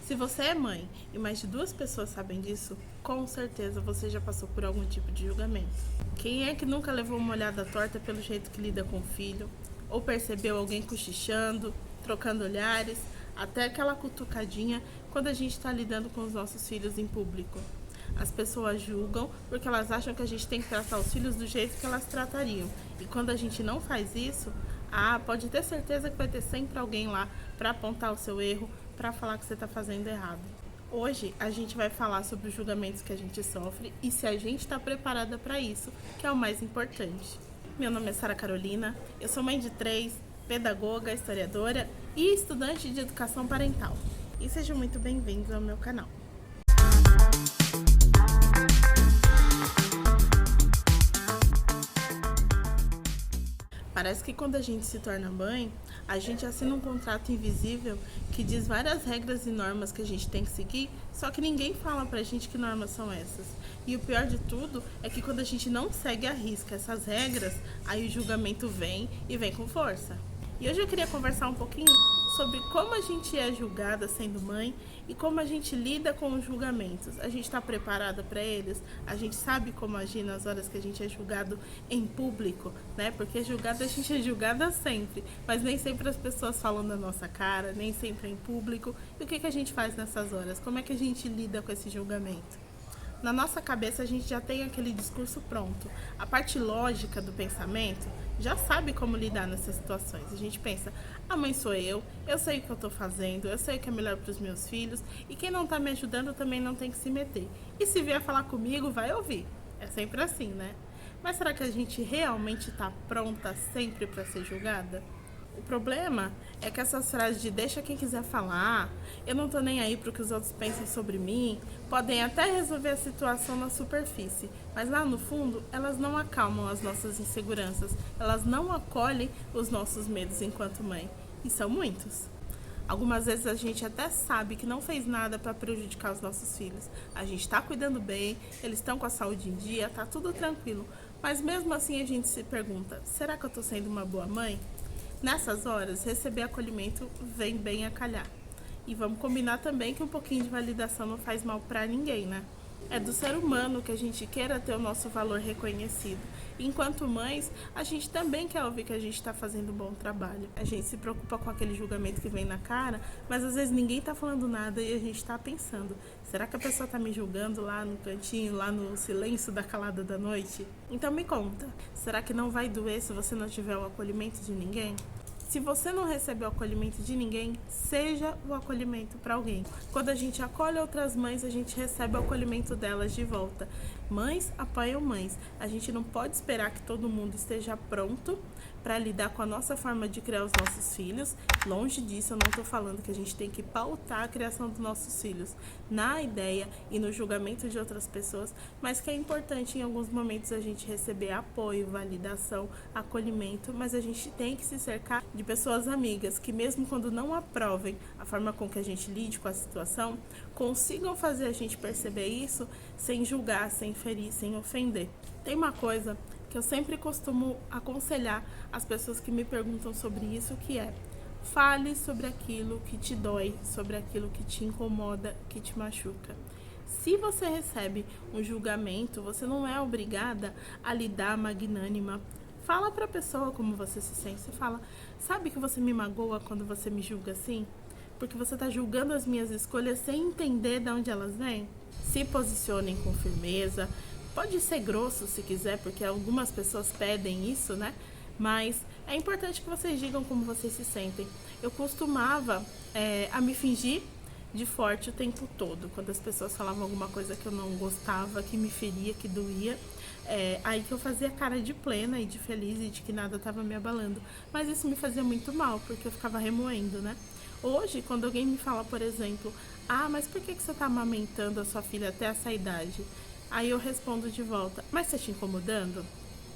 Se você é mãe e mais de 2 pessoas sabem disso, com certeza você já passou por algum tipo de julgamento. Quem é que nunca levou uma olhada torta pelo jeito que lida com o filho? Ou percebeu alguém cochichando, trocando olhares, até aquela cutucadinha quando a gente está lidando com os nossos filhos em público? As pessoas julgam porque elas acham que a gente tem que tratar os filhos do jeito que elas tratariam. E quando a gente não faz isso, pode ter certeza que vai ter sempre alguém lá para apontar o seu erro, para falar que você está fazendo errado. Hoje a gente vai falar sobre os julgamentos que a gente sofre e se a gente está preparada para isso, que é o mais importante. Meu nome é Sara Carolina, eu sou mãe de 3, pedagoga, historiadora e estudante de educação parental. E sejam muito bem-vindos ao meu canal. Parece que quando a gente se torna mãe, a gente assina um contrato invisível que diz várias regras e normas que a gente tem que seguir, só que ninguém fala pra gente que normas são essas. E o pior de tudo é que quando a gente não segue à risca essas regras, aí o julgamento vem e vem com força. E hoje eu queria conversar um pouquinho sobre como a gente é julgada sendo mãe e como a gente lida com os julgamentos. A gente está preparada para eles? A gente sabe como agir nas horas que a gente é julgado em público, né? Porque julgada a gente é julgada sempre, mas nem sempre as pessoas falam na nossa cara, nem sempre é em público. E o que a gente faz nessas horas? Como é que a gente lida com esse julgamento? Na nossa cabeça a gente já tem aquele discurso pronto. A parte lógica do pensamento já sabe como lidar nessas situações. A gente pensa, a mãe sou eu sei o que eu estou fazendo, eu sei o que é melhor para os meus filhos e quem não está me ajudando também não tem que se meter. E se vier falar comigo, vai ouvir. É sempre assim, né? Mas será que a gente realmente está pronta sempre para ser julgada? O problema é que essas frases de deixa quem quiser falar, eu não tô nem aí pro que os outros pensem sobre mim, podem até resolver a situação na superfície, mas lá no fundo elas não acalmam as nossas inseguranças, elas não acolhem os nossos medos enquanto mãe, e são muitos. Algumas vezes a gente até sabe que não fez nada para prejudicar os nossos filhos. A gente está cuidando bem, eles estão com a saúde em dia, tá tudo tranquilo. Mas mesmo assim a gente se pergunta, será que eu tô sendo uma boa mãe? Nessas horas, receber acolhimento vem bem a calhar. E vamos combinar também que um pouquinho de validação não faz mal pra ninguém, né? É do ser humano que a gente queira ter o nosso valor reconhecido. Enquanto mães, a gente também quer ouvir que a gente está fazendo um bom trabalho. A gente se preocupa com aquele julgamento que vem na cara, mas às vezes ninguém está falando nada e a gente está pensando, será que a pessoa está me julgando lá no cantinho, lá no silêncio da calada da noite? Então me conta, será que não vai doer se você não tiver o acolhimento de ninguém? Se você não recebe o acolhimento de ninguém, seja o acolhimento para alguém. Quando a gente acolhe outras mães, a gente recebe o acolhimento delas de volta. Mães apoiam mães. A gente não pode esperar que todo mundo esteja pronto para lidar com a nossa forma de criar os nossos filhos. Longe disso, eu não estou falando que a gente tem que pautar a criação dos nossos filhos na ideia e no julgamento de outras pessoas, mas que é importante em alguns momentos a gente receber apoio, validação, acolhimento, mas a gente tem que se cercar de pessoas amigas que mesmo quando não aprovem a forma com que a gente lide com a situação, consigam fazer a gente perceber isso sem julgar, sem ferir, sem ofender. Tem uma coisa que eu sempre costumo aconselhar as pessoas que me perguntam sobre isso, que é: fale sobre aquilo que te dói, sobre aquilo que te incomoda, que te machuca. Se você recebe um julgamento, você não é obrigada a lidar magnânima. Fala pra pessoa como você se sente. Você fala, sabe que você me magoa quando você me julga assim? Porque você tá julgando as minhas escolhas sem entender de onde elas vêm? Se posicionem com firmeza. Pode ser grosso se quiser, porque algumas pessoas pedem isso, né? Mas é importante que vocês digam como vocês se sentem. Eu costumava a me fingir de forte o tempo todo. Quando as pessoas falavam alguma coisa que eu não gostava, que me feria, que doía, aí que eu fazia cara de plena e de feliz e de que nada estava me abalando. Mas isso me fazia muito mal, porque eu ficava remoendo, né? Hoje, quando alguém me fala, por exemplo, mas por que você está amamentando a sua filha até essa idade? Aí eu respondo de volta, mas tá te incomodando?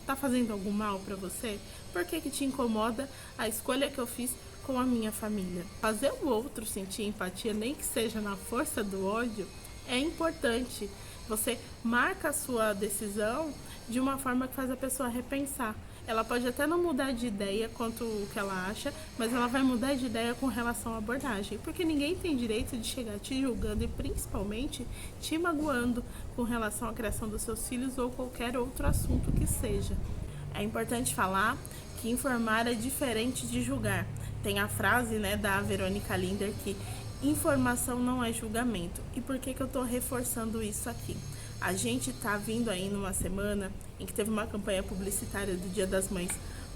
Tá fazendo algum mal pra você? Por que te incomoda a escolha que eu fiz com a minha família? Fazer o outro sentir empatia, nem que seja na força do ódio, é importante. Você marca a sua decisão de uma forma que faz a pessoa repensar. ela pode até não mudar de ideia quanto o que ela acha, mas ela vai mudar de ideia com relação à abordagem, porque ninguém tem direito de chegar te julgando e principalmente te magoando com relação à criação dos seus filhos ou qualquer outro assunto que seja. É importante falar que informar é diferente de julgar. Tem a frase, né, da Verônica Linder que informação não é julgamento. E por que eu estou reforçando isso aqui? A gente está vindo aí numa semana em que teve uma campanha publicitária do Dia das Mães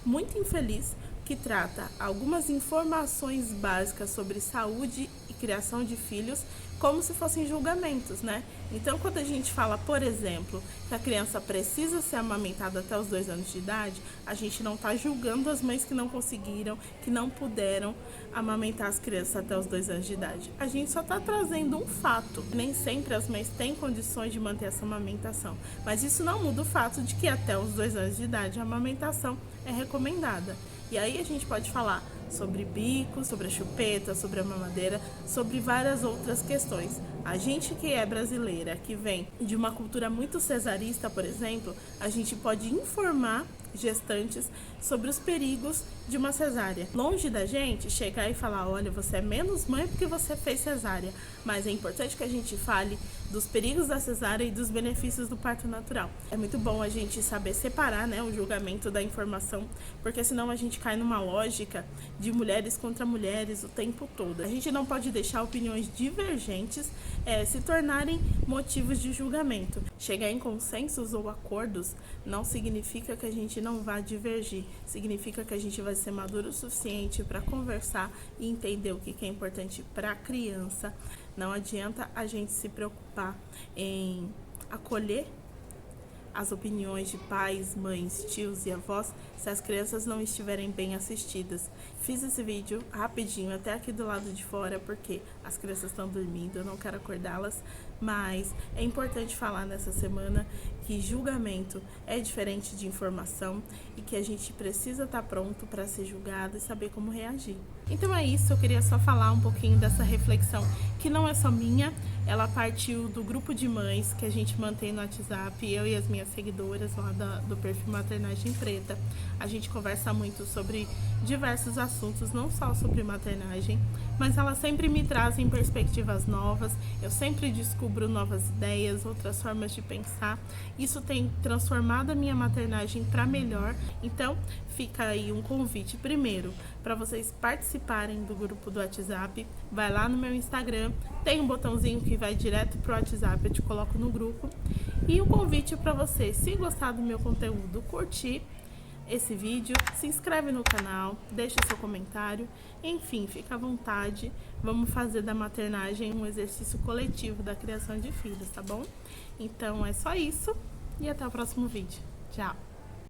muito infeliz, que trata algumas informações básicas sobre saúde e criação de filhos como se fossem julgamentos, né? Então, quando a gente fala, por exemplo, que a criança precisa ser amamentada até os 2 anos de idade, a gente não está julgando as mães que não conseguiram, que não puderam amamentar as crianças até os 2 anos de idade. A gente só está trazendo um fato. Nem sempre as mães têm condições de manter essa amamentação, mas isso não muda o fato de que até os 2 anos de idade a amamentação é recomendada. E aí a gente pode falar sobre bico, sobre a chupeta, sobre a mamadeira, sobre várias outras questões. A gente que é brasileira, que vem de uma cultura muito cesarista, por exemplo, a gente pode informar gestantes sobre os perigos de uma cesárea. Longe da gente chegar e falar, olha, você é menos mãe porque você fez cesárea, mas é importante que a gente fale dos perigos da cesárea e dos benefícios do parto natural. É muito bom a gente saber separar, né, o julgamento da informação, porque senão a gente cai numa lógica de mulheres contra mulheres o tempo todo. A gente não pode deixar opiniões divergentes se tornarem motivos de julgamento. Chegar em consensos ou acordos não significa que a gente não vá divergir, significa que a gente vai ser maduro o suficiente para conversar e entender o que é importante para a criança. Não adianta a gente se preocupar em acolher as opiniões de pais, mães, tios e avós se as crianças não estiverem bem assistidas. Fiz esse vídeo rapidinho até aqui do lado de fora porque as crianças estão dormindo, eu não quero acordá-las, mas é importante falar nessa semana que julgamento é diferente de informação e que a gente precisa estar pronto para ser julgado e saber como reagir. Então é isso, eu queria só falar um pouquinho dessa reflexão que não é só minha, ela partiu do grupo de mães que a gente mantém no WhatsApp, eu e as minhas seguidoras lá do perfil Maternagem Preta. A gente conversa muito sobre diversos assuntos, não só sobre maternagem, mas elas sempre me trazem perspectivas novas, eu sempre descubro novas ideias, outras formas de pensar. Isso tem transformado a minha maternagem para melhor, então fica aí um convite primeiro para vocês participarem do grupo do WhatsApp. Vai lá no meu Instagram, tem um botãozinho que vai direto pro WhatsApp, eu te coloco no grupo. E o convite para você, se gostar do meu conteúdo, curtir esse vídeo, se inscreve no canal, deixa seu comentário, enfim, fica à vontade. Vamos fazer da maternagem um exercício coletivo da criação de filhos, tá bom? Então é só isso e até o próximo vídeo. Tchau!